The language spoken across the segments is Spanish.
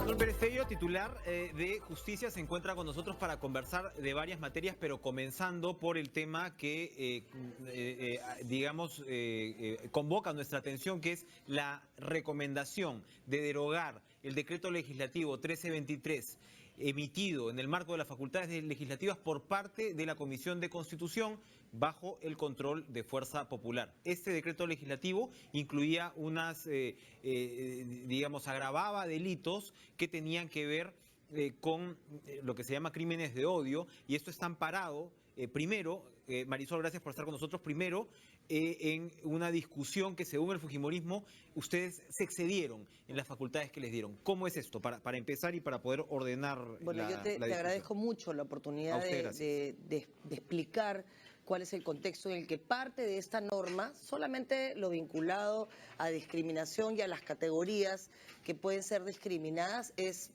Manuel Pérez Tello, titular de Justicia, se encuentra con nosotros para conversar de varias materias, pero comenzando por el tema que, convoca nuestra atención, que es la recomendación de derogar el decreto legislativo 1323, emitido en el marco de las facultades legislativas por parte de la Comisión de Constitución bajo el control de Fuerza Popular. Este decreto legislativo incluía agravaba delitos que tenían que ver con lo que se llama crímenes de odio, y esto está amparado, Marisol, gracias por estar con nosotros, en una discusión que, según el fujimorismo, ustedes se excedieron en las facultades que les dieron. ¿Cómo es esto? Para empezar y para poder ordenar yo te agradezco mucho la oportunidad de explicar cuál es el contexto en el que parte de esta norma, solamente lo vinculado a discriminación y a las categorías que pueden ser discriminadas, es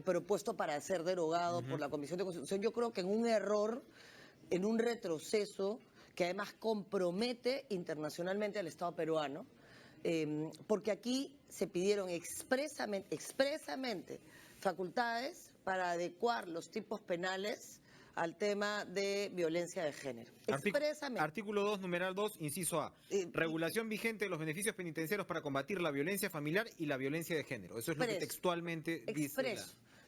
propuesto para ser derogado por la Comisión de Constitución. Yo creo que en un error, en un retroceso, que además compromete internacionalmente al Estado peruano, porque aquí se pidieron expresamente facultades para adecuar los tipos penales al tema de violencia de género. Expresamente. Artículo 2, numeral 2, inciso A. Regulación vigente de los beneficios penitenciarios para combatir la violencia familiar y la violencia de género. Eso es lo que textualmente dice.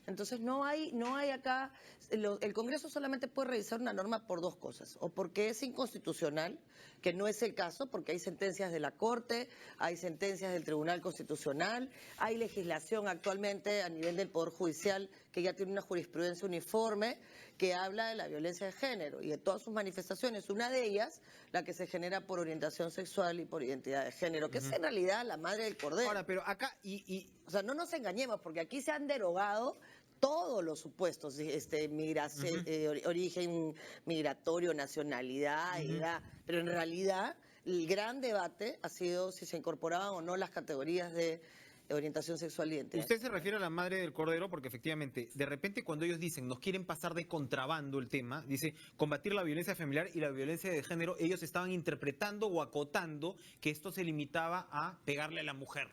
Entonces no hay acá, el Congreso solamente puede revisar una norma por dos cosas: o porque es inconstitucional, que no es el caso, porque hay sentencias de la Corte, hay sentencias del Tribunal Constitucional, hay legislación actualmente a nivel del Poder Judicial que ya tiene una jurisprudencia uniforme que habla de la violencia de género y de todas sus manifestaciones, una de ellas la que se genera por orientación sexual y por identidad de género, que es en realidad la madre del cordero. Ahora, pero acá o sea, no nos engañemos, porque aquí se han derogado todos los supuestos, origen migratorio, nacionalidad, edad, pero en realidad el gran debate ha sido si se incorporaban o no las categorías de orientación sexual y identidad. Usted se refiere a la madre del cordero porque efectivamente, de repente cuando ellos dicen, nos quieren pasar de contrabando el tema, dice combatir la violencia familiar y la violencia de género, ellos estaban interpretando o acotando que esto se limitaba a pegarle a la mujer.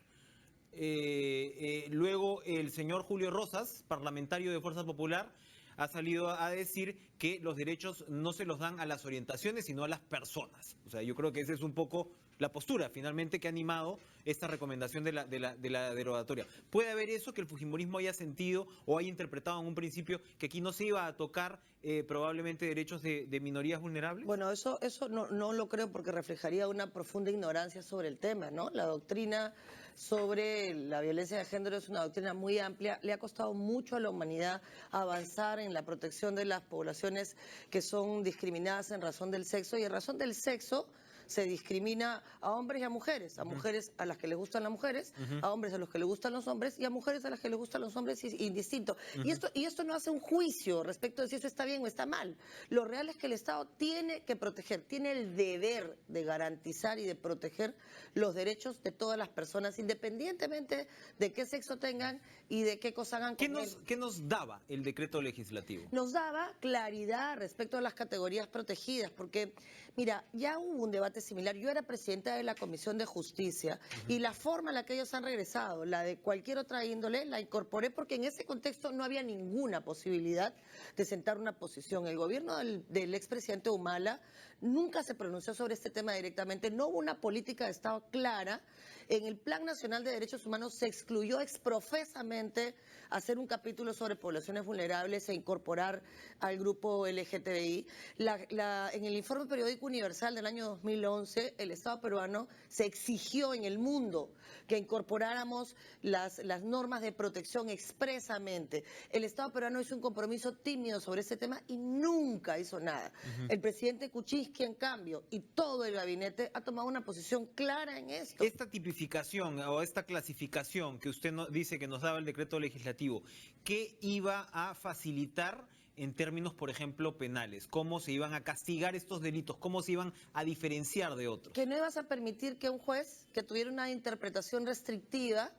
Luego el señor Julio Rosas, parlamentario de Fuerza Popular, ha salido a decir que los derechos no se los dan a las orientaciones, sino a las personas. O sea, yo creo que esa es un poco la postura, finalmente, que ha animado esta recomendación de la derogatoria. ¿Puede haber eso, que el fujimorismo haya sentido o haya interpretado en un principio que aquí no se iba a tocar probablemente derechos de minorías vulnerables? Bueno, eso no lo creo, porque reflejaría una profunda ignorancia sobre el tema, ¿no? La doctrina sobre la violencia de género es una doctrina muy amplia. Le ha costado mucho a la humanidad avanzar en la protección de las poblaciones que son discriminadas en razón del sexo, y en razón del sexo se discrimina a hombres y a mujeres a las que les gustan las mujeres, a hombres a los que les gustan los hombres y a mujeres a las que les gustan los hombres, indistinto. Y esto no hace un juicio respecto de si eso está bien o está mal. Lo real es que el Estado tiene que proteger, tiene el deber de garantizar y de proteger los derechos de todas las personas, independientemente de qué sexo tengan y de qué cosa hagan con él. ¿Qué nos daba el decreto legislativo? Nos daba claridad respecto a las categorías protegidas, porque, mira, ya hubo un debate similar. Yo era presidenta de la Comisión de Justicia y la forma en la que ellos han regresado, la de cualquier otra índole, la incorporé porque en ese contexto no había ninguna posibilidad de sentar una posición. El gobierno del expresidente Humala nunca se pronunció sobre este tema directamente, no hubo una política de Estado clara. En el Plan Nacional de Derechos Humanos se excluyó exprofesamente hacer un capítulo sobre poblaciones vulnerables e incorporar al grupo LGTBI. En el informe periódico universal del año 2011, el Estado peruano se exigió en el mundo que incorporáramos las normas de protección expresamente. El Estado peruano hizo un compromiso tímido sobre ese tema y nunca hizo nada. El presidente Kuczynski, en cambio, y todo el gabinete ha tomado una posición clara en esto. Esta tipificación o esta clasificación que usted dice que nos daba el decreto legislativo, ¿qué iba a facilitar en términos, por ejemplo, penales? ¿Cómo se iban a castigar estos delitos? ¿Cómo se iban a diferenciar de otros? Que no ibas a permitir que un juez que tuviera una interpretación restrictiva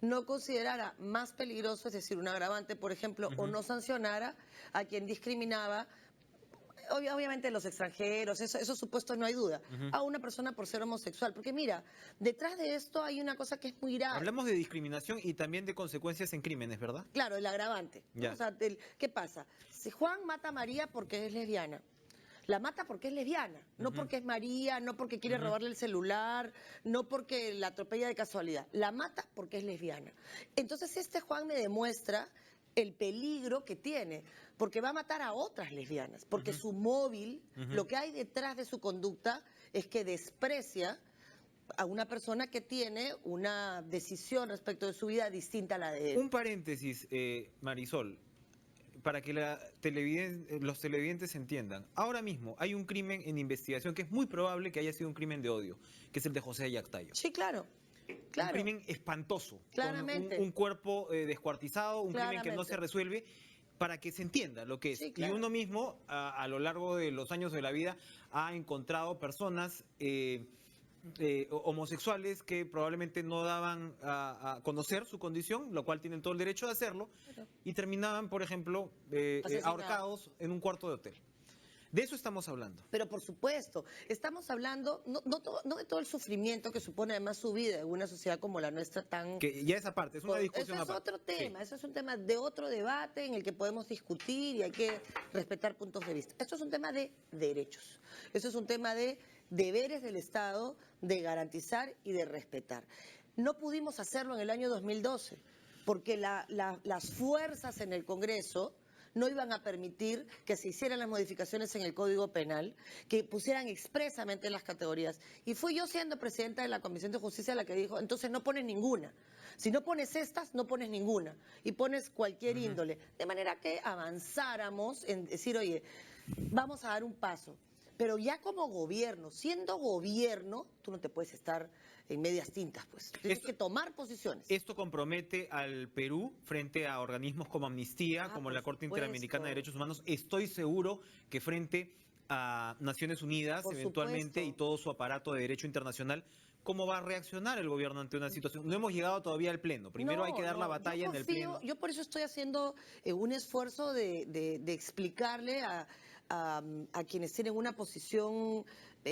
no considerara más peligroso, es decir, un agravante, por ejemplo, o no sancionara a quien discriminaba obviamente los extranjeros, eso supuesto no hay duda, a una persona por ser homosexual. Porque mira, detrás de esto hay una cosa que es muy grave. Hablamos de discriminación y también de consecuencias en crímenes, ¿verdad? Claro, el agravante, ¿no? Ya. O sea, ¿qué pasa? Si Juan mata a María porque es lesbiana, la mata porque es lesbiana, no porque es María, no porque quiere robarle el celular, no porque la atropella de casualidad. La mata porque es lesbiana. Entonces este Juan me demuestra el peligro que tiene, porque va a matar a otras lesbianas, porque su móvil, lo que hay detrás de su conducta es que desprecia a una persona que tiene una decisión respecto de su vida distinta a la de él. Un paréntesis, Marisol, para que los televidentes entiendan. Ahora mismo hay un crimen en investigación que es muy probable que haya sido un crimen de odio, que es el de José Ayactayo. Sí, claro. Un Claro. crimen espantoso, Claramente. con un cuerpo descuartizado, un crimen que no se Claramente. resuelve, para que se entienda lo que es. Sí, claro. Y uno mismo, a lo largo de los años de la vida, ha encontrado personas homosexuales que probablemente no daban a conocer su condición, lo cual tienen todo el derecho de hacerlo, y terminaban, por ejemplo, Asesinados. ahorcados en un cuarto de hotel. De eso estamos hablando. Pero por supuesto, estamos hablando no de todo el sufrimiento que supone además su vida en una sociedad como la nuestra tan... Que ya esa parte, es una discusión Eso es aparte. otro tema, Sí. eso es un tema de otro debate en el que podemos discutir y hay que respetar puntos de vista. Esto es un tema de derechos, eso es un tema de deberes del Estado de garantizar y de respetar. No pudimos hacerlo en el año 2012 porque las fuerzas en el Congreso no iban a permitir que se hicieran las modificaciones en el Código Penal, que pusieran expresamente las categorías. Y fui yo, siendo presidenta de la Comisión de Justicia, la que dijo, entonces no pones ninguna. Si no pones estas, no pones ninguna. Y pones cualquier índole. De manera que avanzáramos en decir, oye, vamos a dar un paso. Pero ya como gobierno, siendo gobierno, tú no te puedes estar en medias tintas, pues. Tienes que tomar posiciones. Esto compromete al Perú frente a organismos como Amnistía, como por la Corte supuesto. Interamericana de Derechos Humanos. Estoy seguro que frente a Naciones Unidas, Por eventualmente, supuesto. y todo su aparato de derecho internacional, ¿cómo va a reaccionar el gobierno ante una situación? No hemos llegado todavía al Pleno. Primero hay que dar la batalla en el Pleno. Yo por eso estoy haciendo un esfuerzo de explicarle a quienes tienen una posición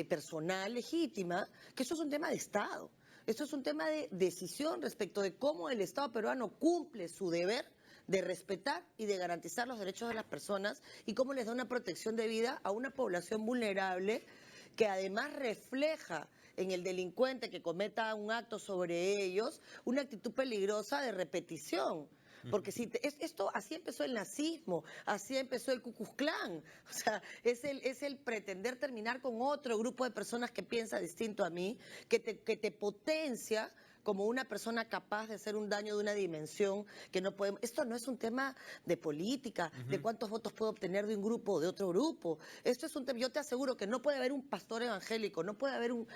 personal legítima que esto es un tema de Estado. Esto es un tema de decisión respecto de cómo el Estado peruano cumple su deber de respetar y de garantizar los derechos de las personas y cómo les da una protección de vida a una población vulnerable que además refleja en el delincuente que cometa un acto sobre ellos una actitud peligrosa de repetición. Porque esto así empezó el nazismo, así empezó el Ku Klux Klan. O sea, es el pretender terminar con otro grupo de personas que piensa distinto a mí, que te potencia como una persona capaz de hacer un daño de una dimensión que no podemos. Esto no es un tema de política, de cuántos votos puedo obtener de un grupo o de otro grupo. Esto es un tema, yo te aseguro que no puede haber un pastor evangélico, no puede haber un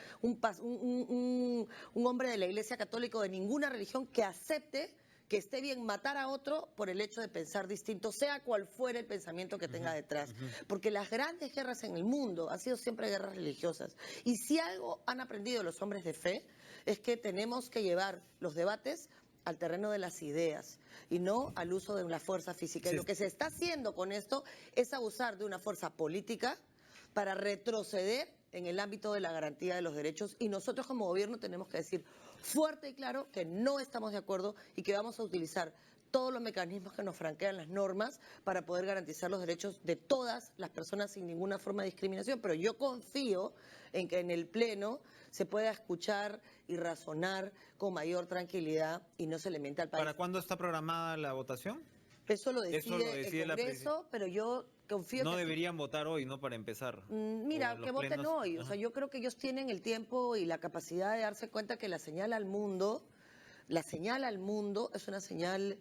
hombre de la Iglesia Católica o de ninguna religión que acepte que esté bien matar a otro por el hecho de pensar distinto, sea cual fuera el pensamiento que tenga detrás. Porque las grandes guerras en el mundo han sido siempre guerras religiosas. Y si algo han aprendido los hombres de fe, es que tenemos que llevar los debates al terreno de las ideas y no al uso de la fuerza física. Sí. Y lo que se está haciendo con esto es abusar de una fuerza política para retroceder en el ámbito de la garantía de los derechos, y nosotros como gobierno tenemos que decir fuerte y claro que no estamos de acuerdo y que vamos a utilizar todos los mecanismos que nos franquean las normas para poder garantizar los derechos de todas las personas sin ninguna forma de discriminación. Pero yo confío en que en el Pleno se pueda escuchar y razonar con mayor tranquilidad y no se le miente al país. ¿Para cuándo está programada la votación? Eso lo decide el la Congreso, pero yo confío No que... deberían votar hoy, ¿no? Para empezar. Mira, O los que voten plenos. hoy. O Ajá. sea, yo creo que ellos tienen el tiempo y la capacidad de darse cuenta que la señal al mundo es una señal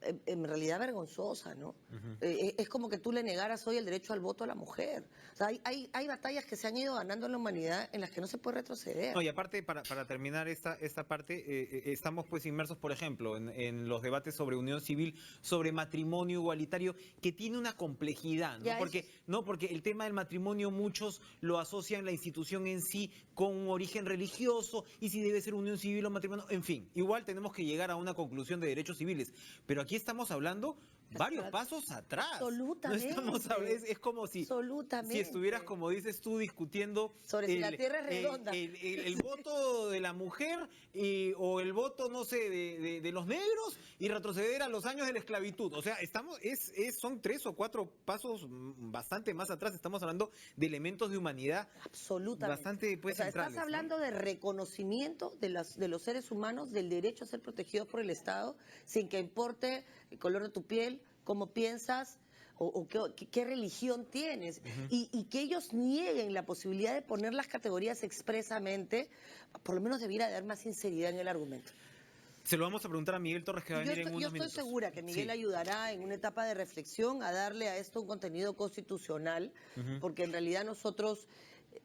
en realidad vergonzosa, ¿no? Es como que tú le negaras hoy el derecho al voto a la mujer. O sea, hay batallas que se han ido ganando en la humanidad en las que no se puede retroceder. No, y aparte, para terminar esta parte, estamos pues inmersos, por ejemplo, en los debates sobre unión civil, sobre matrimonio igualitario, que tiene una complejidad, ¿no? Ya, Porque el tema del matrimonio muchos lo asocian la institución en sí con un origen religioso, y si debe ser unión civil o matrimonio, en fin, igual tenemos que llegar a una conclusión de derechos civiles, pero aquí estamos hablando varios pasos atrás. Absolutamente. Es como si estuvieras, como dices tú, discutiendo sobre si la Tierra es redonda. El voto de la mujer o el voto, no sé, de los negros y retroceder a los años de la esclavitud. O sea, son 3 o 4 pasos bastante más atrás. Estamos hablando de elementos de humanidad bastante centrales. Estás hablando de reconocimiento de los seres humanos, del derecho a ser protegidos por el Estado, sin que importe el color de tu piel, cómo piensas o qué religión tienes. Y que ellos nieguen la posibilidad de poner las categorías expresamente, por lo menos debiera haber más sinceridad en el argumento. Se lo vamos a preguntar a Miguel Torres, que va a venir en unos minutos. Yo estoy segura que Miguel ayudará en una etapa de reflexión a darle a esto un contenido constitucional, porque en realidad nosotros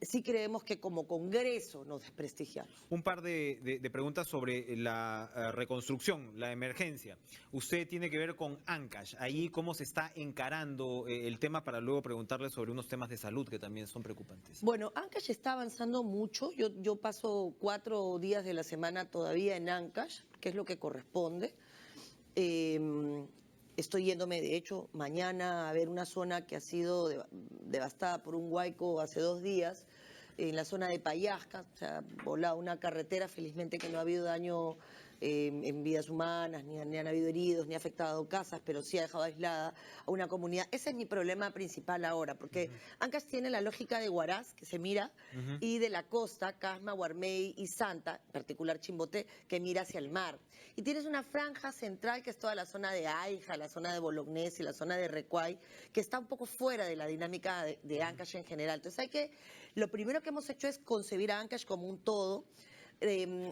sí creemos que como Congreso nos desprestigiamos. Un par de preguntas sobre la reconstrucción, la emergencia. Usted tiene que ver con Ancash. Ahí, ¿cómo se está encarando el tema para luego preguntarle sobre unos temas de salud que también son preocupantes? Bueno, Ancash está avanzando mucho. Yo paso 4 días de la semana todavía en Ancash, que es lo que corresponde. Estoy yéndome, de hecho, mañana a ver una zona que ha sido devastada por un huaico hace 2 días, en la zona de Payasca. O sea, volado una carretera, felizmente que no ha habido daño en vidas humanas, ni han habido heridos, ni ha afectado casas, pero sí ha dejado aislada a una comunidad. Ese es mi problema principal ahora, porque Ancash tiene la lógica de Huaraz, que se mira, y de la costa, Casma, Guarmey y Santa, en particular Chimbote, que mira hacia el mar. Y tienes una franja central que es toda la zona de Aija, la zona de Bolognesi, la zona de Recuay, que está un poco fuera de la dinámica de Ancash en general. Entonces lo primero que hemos hecho es concebir a Ancash como un todo,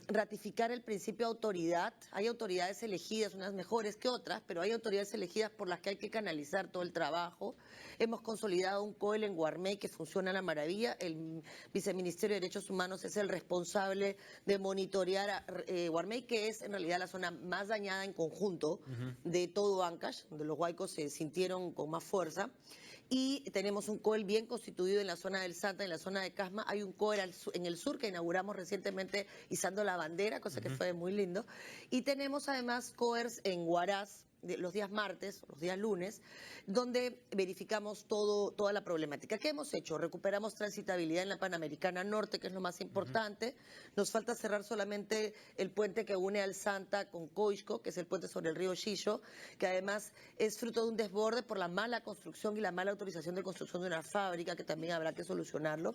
ratificar el principio de autoridad. Hay autoridades elegidas, unas mejores que otras, pero hay autoridades elegidas por las que hay que canalizar todo el trabajo. Hemos consolidado un COEL en Guarmey que funciona a la maravilla. El Viceministerio de Derechos Humanos es el responsable de monitorear a Guarmey, que es en realidad la zona más dañada en conjunto de todo Ancash, donde los huaicos se sintieron con más fuerza. Y tenemos un COEL bien constituido en la zona del Santa, en la zona de Casma. Hay un COEL en el sur que inauguramos recientemente izando la bandera, cosa que fue muy lindo. Y tenemos además COERs en Huaraz, los días martes, los días lunes, donde verificamos toda la problemática. ¿Qué hemos hecho? Recuperamos transitabilidad en la Panamericana Norte, que es lo más importante. Nos falta cerrar solamente el puente que une al Santa con Coixco, que es el puente sobre el río Xillo, que además es fruto de un desborde por la mala construcción y la mala autorización de construcción de una fábrica, que también habrá que solucionarlo.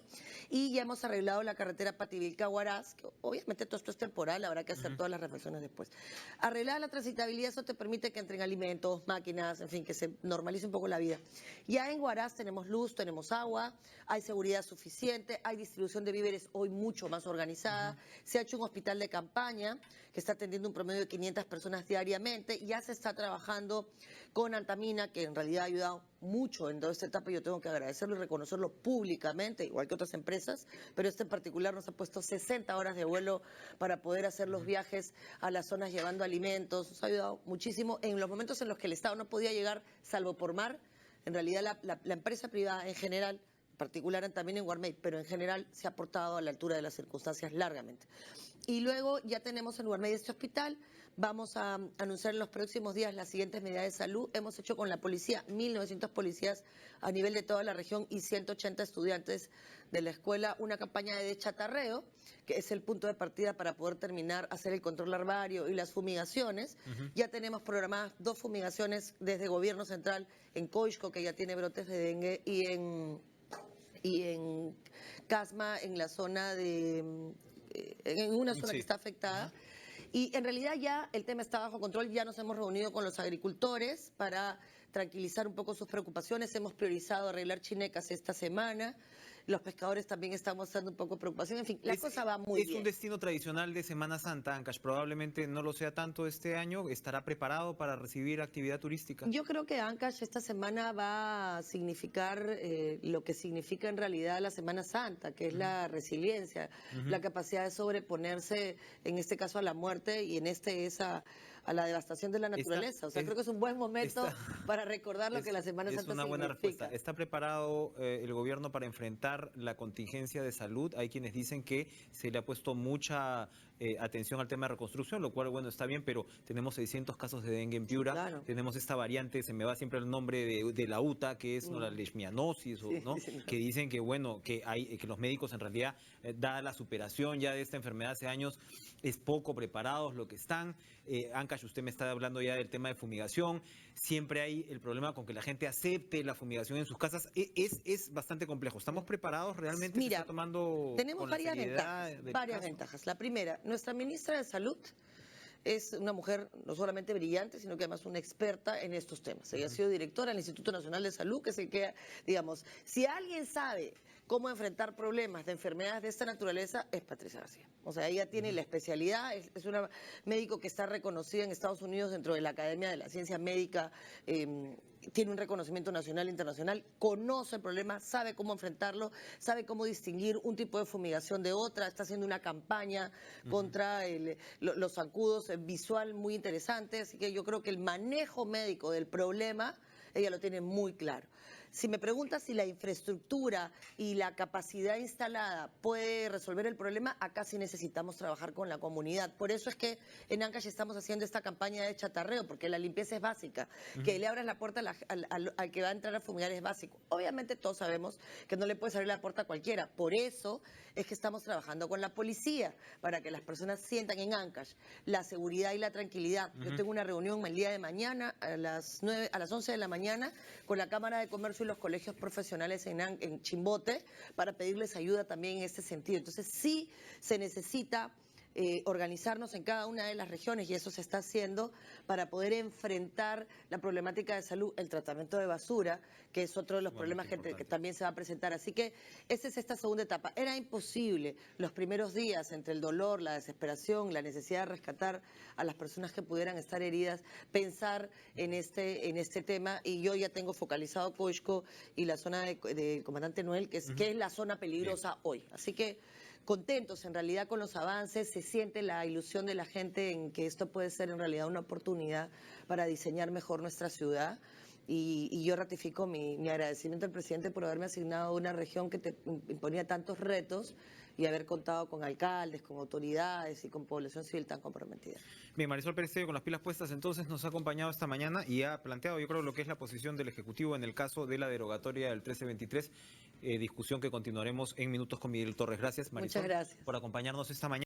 Y ya hemos arreglado la carretera Pativilca-Huaraz, que obviamente todo esto es temporal, habrá que hacer todas las reflexiones después. Arreglar la transitabilidad, eso te permite que entren alimentos, máquinas, en fin, que se normalice un poco la vida. Ya en Huaraz tenemos luz, tenemos agua, hay seguridad suficiente, hay distribución de víveres hoy mucho más organizada, se ha hecho un hospital de campaña que está atendiendo un promedio de 500 personas diariamente, ya se está trabajando con Antamina, que en realidad ha ayudado mucho en toda esta etapa. Yo tengo que agradecerlo y reconocerlo públicamente, igual que otras empresas, pero este en particular nos ha puesto 60 horas de vuelo para poder hacer los viajes a las zonas llevando alimentos. Nos ha ayudado muchísimo en los momentos en los que el Estado no podía llegar, salvo por mar. En realidad la empresa privada en general, en particular también en Guarmey, pero en general se ha portado a la altura de las circunstancias largamente. Y luego ya tenemos en Guarmey este hospital. Vamos a anunciar en los próximos días las siguientes medidas de salud. Hemos hecho con la policía 1.900 policías a nivel de toda la región y 180 estudiantes de la escuela una campaña de deschatarreo, que es el punto de partida para poder terminar, hacer el control larvario y las fumigaciones. Ya tenemos programadas 2 fumigaciones desde Gobierno Central en Coixco, que ya tiene brotes de dengue, y en Casma, en la zona en una zona que está afectada. Y en realidad ya el tema está bajo control. Ya nos hemos reunido con los agricultores para tranquilizar un poco sus preocupaciones. Hemos priorizado arreglar chinecas esta semana. Los pescadores también están mostrando un poco de preocupación. En fin, la cosa va muy bien. Es un destino tradicional de Semana Santa, Ancash. Probablemente no lo sea tanto este año. ¿Estará preparado para recibir actividad turística? Yo creo que Ancash esta semana va a significar lo que significa en realidad la Semana Santa, que es la resiliencia, la capacidad de sobreponerse, en este caso a la muerte, y en este es a a la devastación de la naturaleza. O sea, creo que es un buen momento para recordar lo que la Semana Santa es una buena significa. respuesta. ¿Está preparado el gobierno para enfrentar la contingencia de salud? Hay quienes dicen que se le ha puesto mucha atención al tema de reconstrucción, lo cual, bueno, está bien, pero tenemos 600 casos de dengue en Piura, Claro. tenemos esta variante, se me va siempre el nombre de la UTA, que es ¿no? la leishmaniasis, Sí, ¿no? sí, Que dicen que, bueno, que los médicos en realidad, dada la superación ya de esta enfermedad hace años, es poco preparados lo que están. Ancash, usted me está hablando ya del tema de fumigación. Siempre hay el problema con que la gente acepte la fumigación en sus casas. Es bastante complejo. ¿Estamos preparados realmente? Mira, ¿Se está tomando tenemos con la varias seriedad ventajas, del varias caso? ventajas. La primera, nuestra ministra de Salud es una mujer no solamente brillante, sino que además una experta en estos temas. Ella ha sido directora del Instituto Nacional de Salud, que es el que, digamos, si alguien sabe cómo enfrentar problemas de enfermedades de esta naturaleza, es Patricia García. O sea, ella tiene la especialidad, es una médico que está reconocida en Estados Unidos dentro de la Academia de la Ciencia Médica, tiene un reconocimiento nacional e internacional, conoce el problema, sabe cómo enfrentarlo, sabe cómo distinguir un tipo de fumigación de otra, está haciendo una campaña contra los zancudos visual muy interesante, así que yo creo que el manejo médico del problema, ella lo tiene muy claro. Si me preguntas si la infraestructura y la capacidad instalada puede resolver el problema, acá sí necesitamos trabajar con la comunidad. Por eso es que en Ancash estamos haciendo esta campaña de chatarreo, porque la limpieza es básica. Que le abras la puerta al que va a entrar a fumigar es básico. Obviamente todos sabemos que no le puedes abrir la puerta a cualquiera. Por eso es que estamos trabajando con la policía, para que las personas sientan en Ancash la seguridad y la tranquilidad. Yo tengo una reunión el día de mañana a las 11 de la mañana con la Cámara de Comercio y los colegios profesionales en Chimbote para pedirles ayuda también en este sentido. Entonces sí se necesita organizarnos en cada una de las regiones y eso se está haciendo para poder enfrentar la problemática de salud, el tratamiento de basura, que es otro de los problemas que también se va a presentar. Así que esa es esta segunda etapa. Era imposible los primeros días entre el dolor, la desesperación, la necesidad de rescatar a las personas que pudieran estar heridas, pensar en este tema y yo ya tengo focalizado Coixco y la zona de Comandante Noel, que es la zona peligrosa hoy. Así que contentos en realidad con los avances, se siente la ilusión de la gente en que esto puede ser en realidad una oportunidad para diseñar mejor nuestra ciudad. Y yo ratifico mi agradecimiento al presidente por haberme asignado una región que te imponía tantos retos y haber contado con alcaldes, con autoridades y con población civil tan comprometida. Bien, Marisol Pérez Tello, con las pilas puestas, entonces nos ha acompañado esta mañana y ha planteado, yo creo, lo que es la posición del Ejecutivo en el caso de la derogatoria del 1323, discusión que continuaremos en minutos con Miguel Torres. Gracias, Marisol, Muchas gracias por acompañarnos esta mañana.